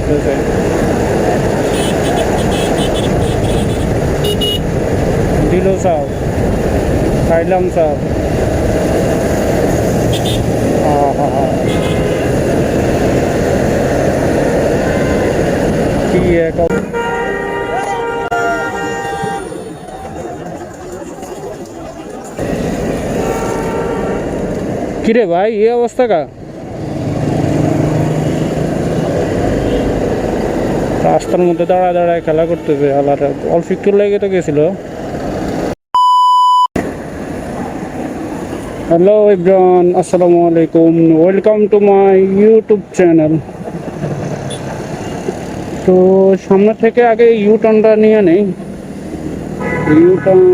করতেছে। দিল সাপ, খাইলাম সাপ। কি এক কিরে ভাই, এই অবস্থা কা? রাস্তার মধ্যে দাঁড়ায় দাঁড়ায় খেলা করতেছে আলাদা, অল্প একটু লেগে তো গেছিল। হ্যালো এভরিওয়ান, আসসালামু আলাইকুম, welcome to my YouTube channel. তো সামনে থেকে আগে ইউ টার্নটা নিয়ে নেই। ইউ টার্ন,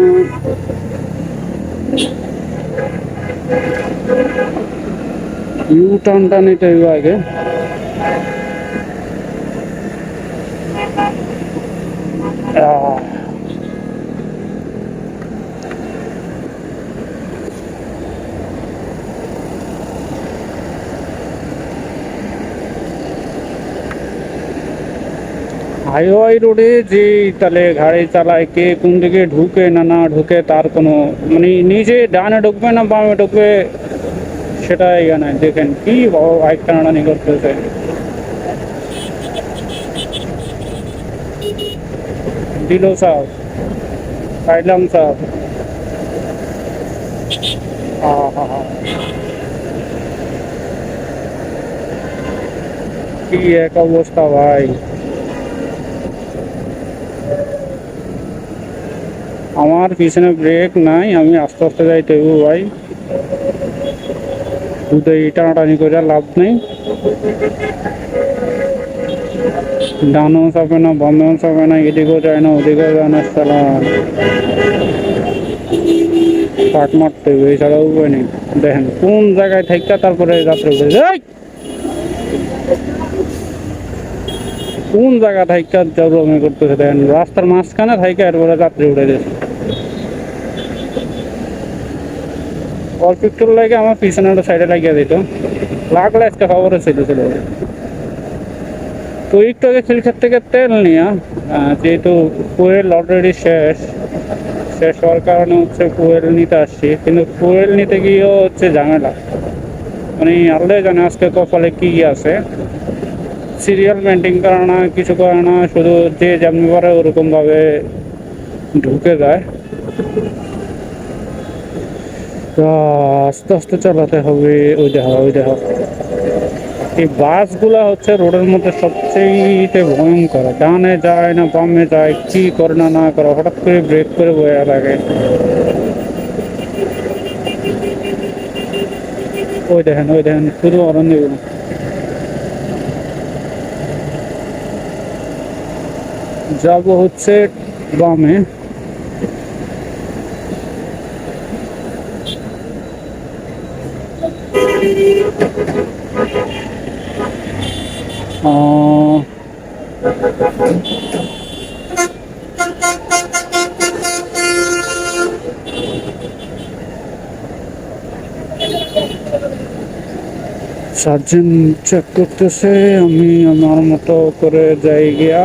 ইউ টার্নটা নিতে হবে আগে। হাইওয়ে রোডে যে তাহলে গাড়ি চালায়, কে কোন দিকে ঢুকে না না ঢুকে তার কোনো মানে নিজে ডানে ঢুকবে না বামে ঢুকবে সেটা ইয়ে নাই। দেখেন কি বাইক টানাটানি করতেছে। দিল সাপ, খাইলাম সাপ। কি এক অবস্থা ভাই! আমার পিছনে ব্রেক নাই, আমি আস্তে আস্তে যাইতে হইব ভাই। দুধে টানাটানি করে লাভ নেই। ডানও চাপে না বামেও চাপে না, এদিকেও যায় না ওদিকেও যায় না, চালান কাট মারতে হবে, এছাড়া উপায় নেই। দেখেন কোন জায়গায় থাইকা তারপরে যাত্রা করে কোন জায়গা থাইকা জবরদমি করতেছে। দেখেন রাস্তার মাঝখানে থাইকা এরপরে যাত্রী উঠে দিচ্ছে। অল্প একটু লাগে আমার পিছনে একটা সাইডে লাগিয়ে দিত, লাগলে একটা খবরে ছিল। তো একটু আগে খিলক্ষেত থেকে তেল নিয়ে, যেহেতু ফুয়েল অলরেডি শেষ শেষ হওয়ার কারণে হচ্ছে ফুয়েল নিতে আসছি, কিন্তু ফুয়েল নিতে গিয়েও হচ্ছে ঝামেলা। মানে আল্লাহ জানে আজকে কপালে কি আছে। সিরিয়াল মেনটেন করে না, কিছু করে না, শুধু যে যেমনি পারে ওরকম ভাবে ঢুকে যায়। তো আস্তে আস্তে চালাতে হবে। ওই দেখা ওই দেখা, এই বাসগুলা হচ্ছে রোডের মধ্যে সবচেয়ে ভয়ঙ্কর। ডানে যায় না বামে যায়, কি করে না না করে, হঠাৎ করে ব্রেক করে বয়ে লাগে। ওই দেখেন শুধু অরণ্য যাব হচ্ছে বামে। সার্জেন চেক করতেছে, আমি আমার মতো করে যাই গিয়া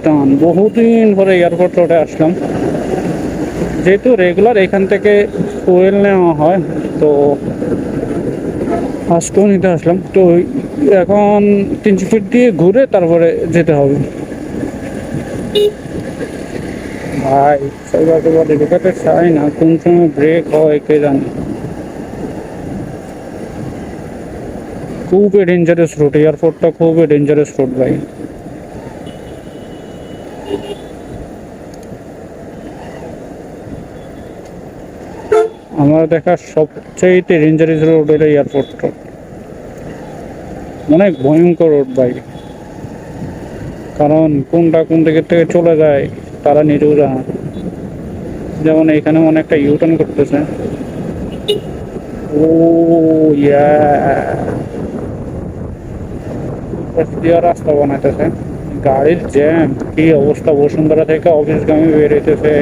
টান। বহুদিন পরে এয়ারপোর্ট রোডে আসলাম, যেহেতু রেগুলার এখান থেকে ফুয়েল নেওয়া হয়, তো আজকেও নিতে আসলাম। তো এখন 300 ফিট দিয়ে ঘুরে তারপরে যেতে হবে। ভাই সেইভাবে বলে ঢুকাতে চাই না, কোন সময় ব্রেক হয় কে জানে। খুবই ডেঞ্জারাস রুট, এয়ারপোর্টটা খুবই ডেঞ্জারাস রুট ভাই। আমার দেখা সবচেয়ে ডেঞ্জারাস রোড হলো এয়ারপোর্ট রোড। অনেক ভয়ঙ্কর রোড ভাই, কারণ কোনটা কোন দিকের থেকে চলে যায় তারা নিজেও জানে। যেমন এখানে অনেকটা ইউটার্ন করতেছে। ও ইয়া, রাস্তা বানাইতেছে। গাড়ির জ্যাম, কি অবস্থা! বসুন্ধরা থেকে অফিসগামী বেরোইতেছে।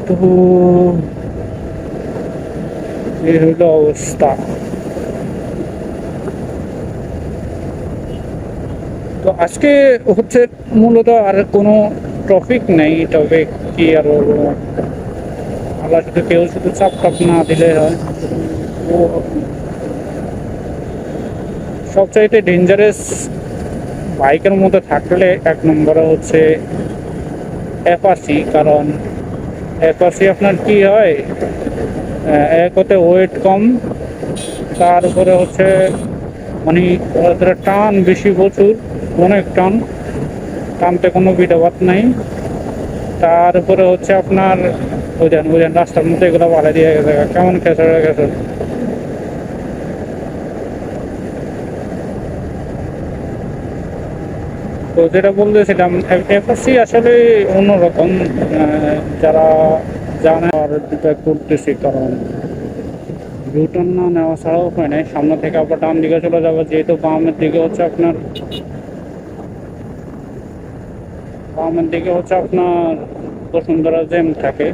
তো এই হইল অবস্থা। তো আজকে হচ্ছে মূলত আর কোনো টপিক নেই, তবে কি আর বলবো, আল্লাহ শুধু কেউ শুধু চাপ টাপ না দিলে হয়। ও সবচাইতে ডেঞ্জারাস বাইকের মধ্যে থাকলে এক নম্বরে হচ্ছে অ্যাপাচি। কারণ অ্যাপাচি আপনার কি হয়, এক হতে ওয়েট কম, তার উপরে হচ্ছে মানে ওদের টান বেশি, প্রচুর, অনেক টান, টানতে কোনো বিধাবাদ নাই। তার উপরে হচ্ছে আপনার বুঝেন বুঝেন রাস্তার মধ্যে এগুলো বাড়া দিয়ে গেছে, কেমন খেসে গেছে। তো যেটা বলতেছিলাম, এফএসসি আসলে অন্যরকম। যারা জানে আর যেটা করতেছি, কারণ ইউটার্ন না নেওয়া ছাড়াও উপায় নেই, সামনে থেকে আবার ডান দিকে চলে যাবো, যেহেতু বামের দিকে হচ্ছে আপনার বসুন্ধরা জ্যাম থাকে,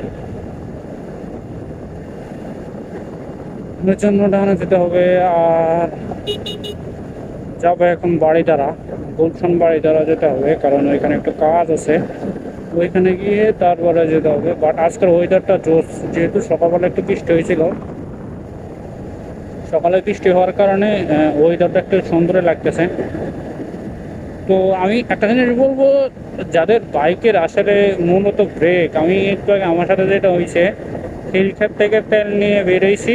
এর জন্য ডানে যেতে হবে। আর যাবো এখন বাড়িধারা, গুলশান বাড়িধারা যেতে হবে, কারণ ওইখানে একটু কাজ আছে, ওইখানে গিয়ে তারপরে যেতে হবে। বাট আজকের ওয়েদারটা জোস, যেহেতু সকালবেলা একটু বৃষ্টি হয়েছিল, সকালে বৃষ্টি হওয়ার কারণে ওয়েদারটা একটু সুন্দর লাগতেছে। তো আমি একটা জিনিস বলবো, যাদের বাইকের আসলে মূলত ব্রেক, আমি একটু আগে আমার সাথে যেটা হয়েছে, খিলক্ষেত থেকে তেল নিয়ে বেরোইছি,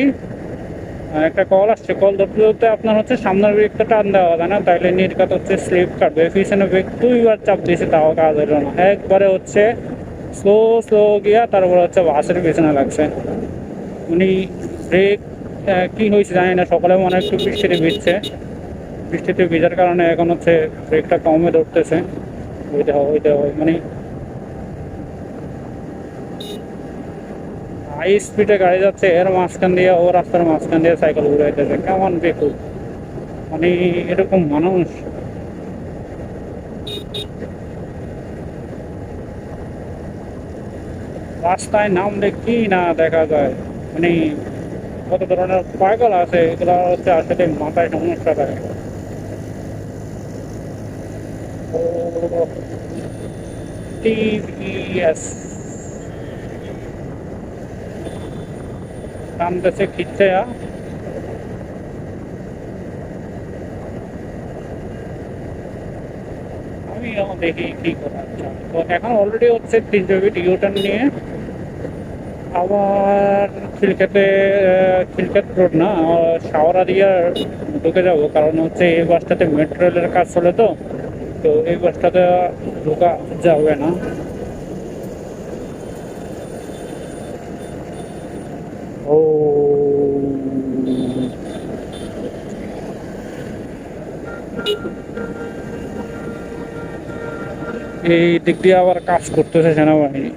একটা কল আসছে, কল ধরতে ধরতে আপনার হচ্ছে সামনের ব্রেকটা টান দেওয়া যায় না, তাইলে নির্ঘাত হচ্ছে স্লিপ কাটবে, পিছনে ব্রেক দুইবার চাপ দিয়েছে, তাও কাজ হলো না, একবারে হচ্ছে স্লো স্লো গিয়া তারপরে হচ্ছে বাসের পিছনে লাগছে। উনি ব্রেক কি হয়েছে জানি না, সকালে মনে হয় একটু বৃষ্টিতে ভিজছে, বৃষ্টিতে ভিজার কারণে এখন হচ্ছে ব্রেকটা কমে ধরতেছে। ওইটা মানে হাই স্পিডে গাড়ি যাচ্ছে, এর মাঝখান দিয়ে, ও রাস্তার মাঝখান দিয়ে সাইকেল ঘুরাইতেছে, কেমন বেকুব মানে, এরকম মানুষ। রাস্তায় নামলে কি না দেখা যায়, মানে কত ধরনের পাগল আছে, এগুলো হচ্ছে আসলে মাথায় সমস্যা থাকে। ও টিভিএস নামতেছে খিচ্ছে। আমি এখন দেখি কি করা যায়। তো এখন অলরেডি হচ্ছে 300 ফিট ইউটার্ন নিয়ে আবার খিলক্ষেত রোড না, শাওরা দিয়ে ঢুকে যাব, কারণ হচ্ছে এই বাসটাতে মেট্রো রেলের কাজ চলে, তো তো এই বাসটাতে ঢোকা যাবে না। ও এই দিক দিয়ে আবার কাজ করতেছে সেনাবাহিনী।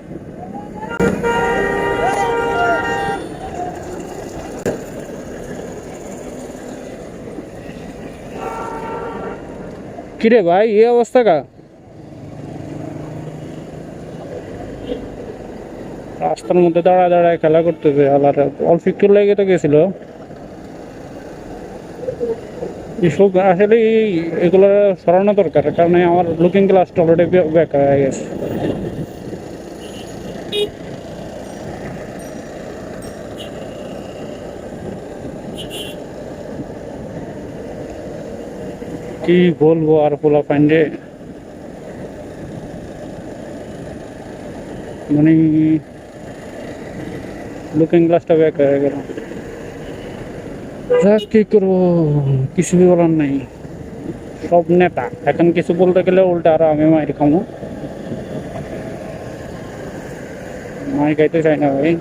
কিরে ভাই, এই অবস্থা কা? রাস্তার মধ্যে দাঁড়ায় দাঁড়ায় খেলা করতেছে, আলার অল্প একটু লেগে তো গেছিল। এসব আসলে এগুলো সরানো দরকার, কারণ আমার লুকিং গ্লাসটা অলরেডি বেকার হয়ে গেছে। কি বলবো আর পোলা পাইন্ডে, মানে লুকিং গ্লাসটা বেকার হয়ে গেল। যাক, কি করবো, কিছু বলার নাই। সব নেতা এখন কিছু বলতে গেলে উল্টা আরো আমি মাইর খামো। মাই খাইতে চাই না ভাই।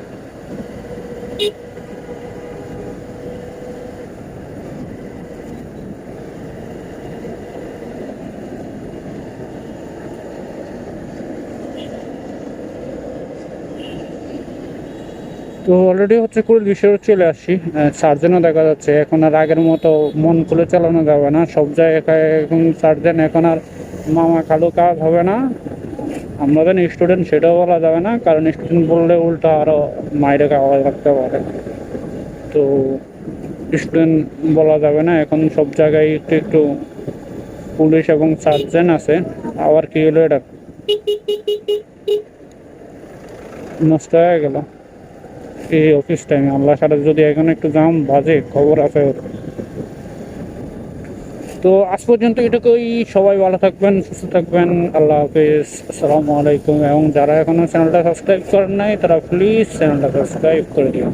তো অলরেডি হচ্ছে কুড়িল বিশ্বে চলে আসছি, সার্জেনও দেখা যাচ্ছে। এখন আর আগের মতো মন খুলে চালানো যাবে না, সব জায়গায় এখন সার্জেন, এখন আর মামা খালু কাজ হবে না। আমরা যেন স্টুডেন্ট সেটাও বলা যাবে না, কারণ স্টুডেন্ট বললে উল্টা আরো মাইরে খাওয়া লাগতে পারে। তো স্টুডেন্ট বলা যাবে না, এখন সব জায়গায় একটু একটু পুলিশ এবং সার্জেন আছে। আবার কি হলো এটা, নষ্ট হয়ে গেল এই অফিস টাইমে। আল্লাহ সাথে যদি এখন একটু জাম বাজে খবর আছে ওর। তো আজ পর্যন্ত এটুকুই। সবাই ভালো থাকবেন, সুস্থ থাকবেন। আল্লাহ হাফিজ, আসসালামু আলাইকুম। এবং যারা এখনো চ্যানেলটা সাবস্ক্রাইব করেন নাই তারা প্লিজ চ্যানেলটা সাবস্ক্রাইব করে দিন।